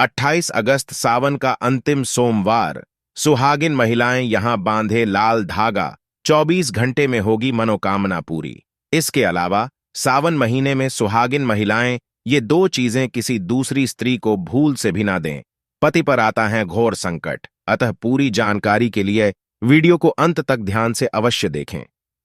28 अगस्त सावन का अंतिम सोमवार। सुहागिन महिलाएं यहां बांधे लाल धागा। 24 घंटे में होगी मनोकामना पूरी। इसके अलावा सावन महीने में सुहागिन महिलाएं ये दो चीजें किसी दूसरी स्त्री को भूल से भी ना दें। पति पर आता है घोर संकट। अतः पूरी जानकारी के लिए वीडियो को अंत तक ध्यान से अवश्य देखें।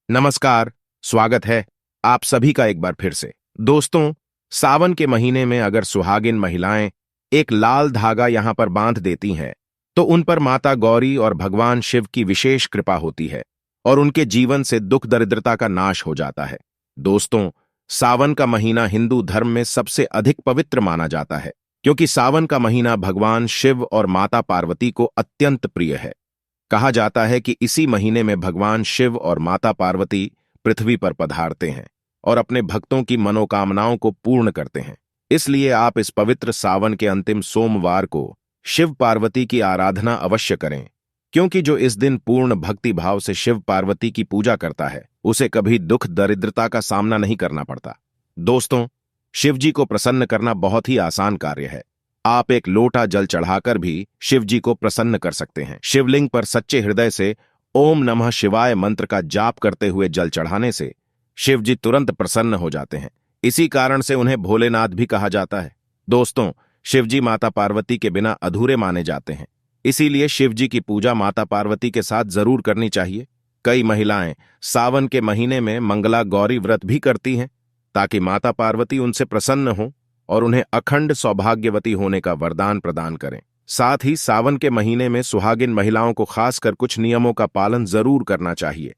नमस्कार, स्वागत है आप सभी का एक बार फिर से। दोस्तों, सावन के महीने में अगर सुहागिन महिलाएं एक लाल धागा यहां पर बांध देती हैं तो उन पर माता गौरी और भगवान शिव की विशेष कृपा होती है और उनके जीवन से दुख दरिद्रता का नाश हो जाता है। दोस्तों, सावन का महीना हिंदू धर्म में सबसे अधिक पवित्र माना जाता है क्योंकि सावन का महीना भगवान शिव और माता पार्वती को अत्यंत प्रिय है। कहा जाता है कि इसी महीने में भगवान शिव और माता पार्वती पृथ्वी पर पधारते हैं और अपने भक्तों की मनोकामनाओं को पूर्ण करते हैं। इसलिए आप इस पवित्र सावन के अंतिम सोमवार को शिव पार्वती की आराधना अवश्य करें, क्योंकि जो इस दिन पूर्ण भक्ति भाव से शिव पार्वती की पूजा करता है उसे कभी दुख दरिद्रता का सामना नहीं करना पड़ता। दोस्तों, शिव जी को प्रसन्न करना बहुत ही आसान कार्य है। आप एक लोटा जल चढ़ाकर भी शिव जी को प्रसन्न कर सकते हैं। शिवलिंग पर सच्चे हृदय से ओम नमः शिवाय मंत्र का जाप करते हुए जल चढ़ाने से शिव जी तुरंत प्रसन्न हो जाते हैं। इसी कारण से उन्हें भोलेनाथ भी कहा जाता है। दोस्तों, शिवजी माता पार्वती के बिना अधूरे माने जाते हैं, इसीलिए शिवजी की पूजा माता पार्वती के साथ जरूर करनी चाहिए। कई महिलाएं सावन के महीने में मंगला गौरी व्रत भी करती हैं ताकि माता पार्वती उनसे प्रसन्न हो और उन्हें अखंड सौभाग्यवती होने का वरदान प्रदान करें। साथ ही सावन के महीने में सुहागिन महिलाओं को खासकर कुछ नियमों का पालन जरूर करना चाहिए।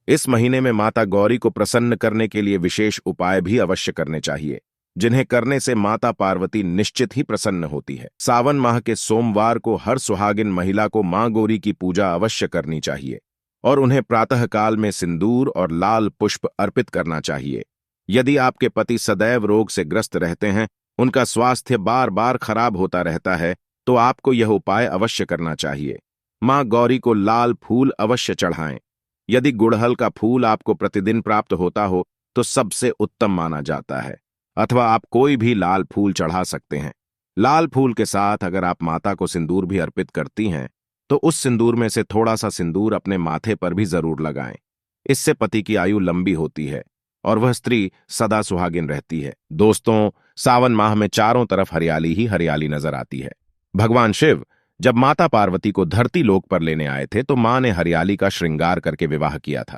इस महीने में माता गौरी को प्रसन्न करने के लिए विशेष उपाय भी अवश्य करने चाहिए, जिन्हें करने से माता पार्वती निश्चित ही प्रसन्न होती है। सावन माह के सोमवार को हर सुहागिन महिला को मां गौरी की पूजा अवश्य करनी चाहिए और उन्हें प्रातःकाल में सिंदूर और लाल पुष्प अर्पित करना चाहिए। यदि आपके पति सदैव रोग से ग्रस्त रहते हैं, उनका स्वास्थ्य बार बार खराब होता रहता है, तो आपको यह उपाय अवश्य करना चाहिए। मां गौरी को लाल फूल अवश्य चढ़ाएं। यदि गुड़हल का फूल आपको प्रतिदिन प्राप्त होता हो तो सबसे उत्तम माना जाता है, अथवा आप कोई भी लाल फूल चढ़ा सकते हैं। लाल फूल के साथ अगर आप माता को सिंदूर भी अर्पित करती हैं तो उस सिंदूर में से थोड़ा सा सिंदूर अपने माथे पर भी जरूर लगाएं। इससे पति की आयु लंबी होती है और वह स्त्री सदा सुहागिन रहती है। दोस्तों, सावन माह में चारों तरफ हरियाली ही हरियाली नजर आती है। भगवान शिव जब माता पार्वती को धरती लोक पर लेने आए थे तो मां ने हरियाली का श्रृंगार करके विवाह किया था।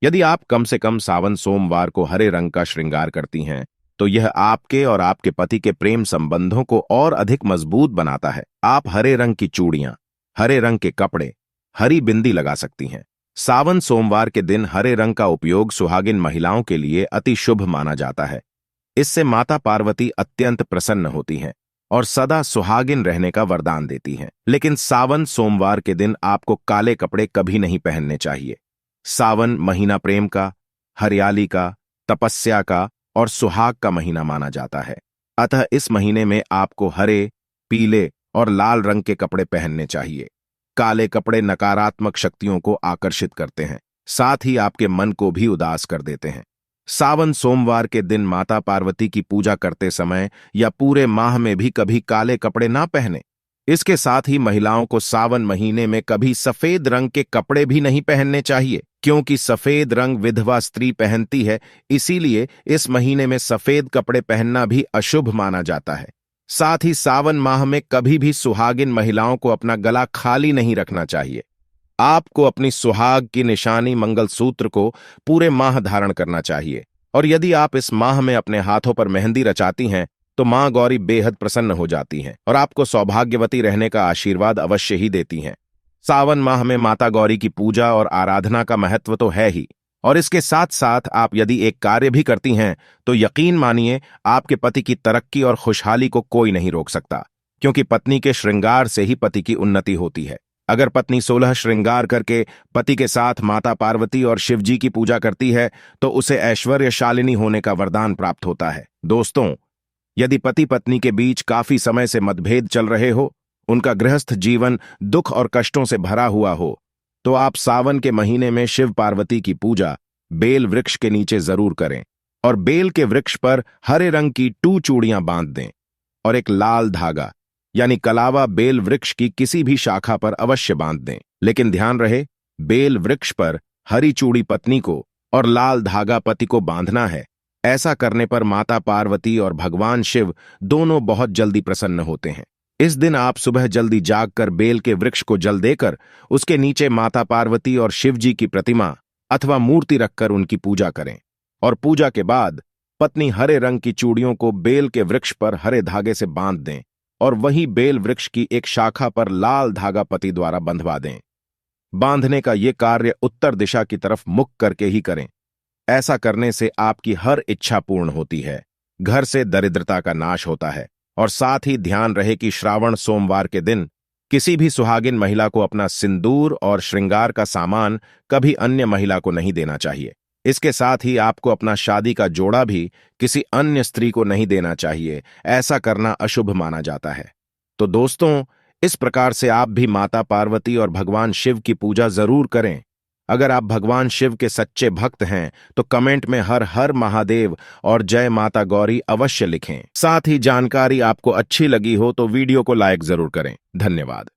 यदि आप कम से कम सावन सोमवार को हरे रंग का श्रृंगार करती हैं तो यह आपके और आपके पति के प्रेम संबंधों को और अधिक मजबूत बनाता है। आप हरे रंग की चूड़ियां, हरे रंग के कपड़े, हरी बिंदी लगा सकती हैं। सावन सोमवार के दिन हरे रंग का उपयोग सुहागिन महिलाओं के लिए अति शुभ माना जाता है। इससे माता पार्वती अत्यंत प्रसन्न होती हैं और सदा सुहागिन रहने का वरदान देती हैं। लेकिन सावन सोमवार के दिन आपको काले कपड़े कभी नहीं पहनने चाहिए। सावन महीना प्रेम का, हरियाली का, तपस्या का और सुहाग का महीना माना जाता है। अतः इस महीने में आपको हरे, पीले और लाल रंग के कपड़े पहनने चाहिए। काले कपड़े नकारात्मक शक्तियों को आकर्षित करते हैं, साथ ही आपके मन को भी उदास कर देते हैं। सावन सोमवार के दिन माता पार्वती की पूजा करते समय या पूरे माह में भी कभी काले कपड़े ना पहने। इसके साथ ही महिलाओं को सावन महीने में कभी सफेद रंग के कपड़े भी नहीं पहनने चाहिए, क्योंकि सफेद रंग विधवा स्त्री पहनती है, इसीलिए इस महीने में सफेद कपड़े पहनना भी अशुभ माना जाता है। साथ ही सावन माह में कभी भी सुहागिन महिलाओं को अपना गला खाली नहीं रखना चाहिए। आपको अपनी सुहाग की निशानी मंगलसूत्र को पूरे माह धारण करना चाहिए और यदि आप इस माह में अपने हाथों पर मेहंदी रचाती हैं तो मां गौरी बेहद प्रसन्न हो जाती हैं और आपको सौभाग्यवती रहने का आशीर्वाद अवश्य ही देती हैं। सावन माह में माता गौरी की पूजा और आराधना का महत्व तो है ही, और इसके साथ साथ आप यदि एक कार्य भी करती हैं तो यकीन मानिए आपके पति की तरक्की और खुशहाली को कोई नहीं रोक सकता, क्योंकि पत्नी के श्रृंगार से ही पति की उन्नति होती है। अगर पत्नी 16 श्रृंगार करके पति के साथ माता पार्वती और शिव जी की पूजा करती है तो उसे ऐश्वर्यशालिनी होने का वरदान प्राप्त होता है। दोस्तों, यदि पति पत्नी के बीच काफी समय से मतभेद चल रहे हो, उनका गृहस्थ जीवन दुख और कष्टों से भरा हुआ हो, तो आप सावन के महीने में शिव पार्वती की पूजा बेल वृक्ष के नीचे जरूर करें और बेल के वृक्ष पर हरे रंग की 2 चूड़ियां बांध दें और एक लाल धागा यानी कलावा बेल वृक्ष की किसी भी शाखा पर अवश्य बांध दें। लेकिन ध्यान रहे, बेल वृक्ष पर हरी चूड़ी पत्नी को और लाल धागा पति को बांधना है। ऐसा करने पर माता पार्वती और भगवान शिव दोनों बहुत जल्दी प्रसन्न होते हैं। इस दिन आप सुबह जल्दी जागकर बेल के वृक्ष को जल देकर उसके नीचे माता पार्वती और शिव जी की प्रतिमा अथवा मूर्ति रखकर उनकी पूजा करें और पूजा के बाद पत्नी हरे रंग की चूड़ियों को बेल के वृक्ष पर हरे धागे से बांध दें और वहीं बेल वृक्ष की एक शाखा पर लाल धागा पति द्वारा बंधवा दें। बांधने का ये कार्य उत्तर दिशा की तरफ मुख करके ही करें। ऐसा करने से आपकी हर इच्छा पूर्ण होती है, घर से दरिद्रता का नाश होता है और साथ ही ध्यान रहे कि श्रावण सोमवार के दिन किसी भी सुहागिन महिला को अपना सिंदूर और श्रृंगार का सामान कभी अन्य महिला को नहीं देना चाहिए। इसके साथ ही आपको अपना शादी का जोड़ा भी किसी अन्य स्त्री को नहीं देना चाहिए। ऐसा करना अशुभ माना जाता है। तो दोस्तों, इस प्रकार से आप भी माता पार्वती और भगवान शिव की पूजा जरूर करें। अगर आप भगवान शिव के सच्चे भक्त हैं तो कमेंट में हर हर महादेव और जय माता गौरी अवश्य लिखें। साथ ही जानकारी आपको अच्छी लगी हो तो वीडियो को लाइक जरूर करें। धन्यवाद।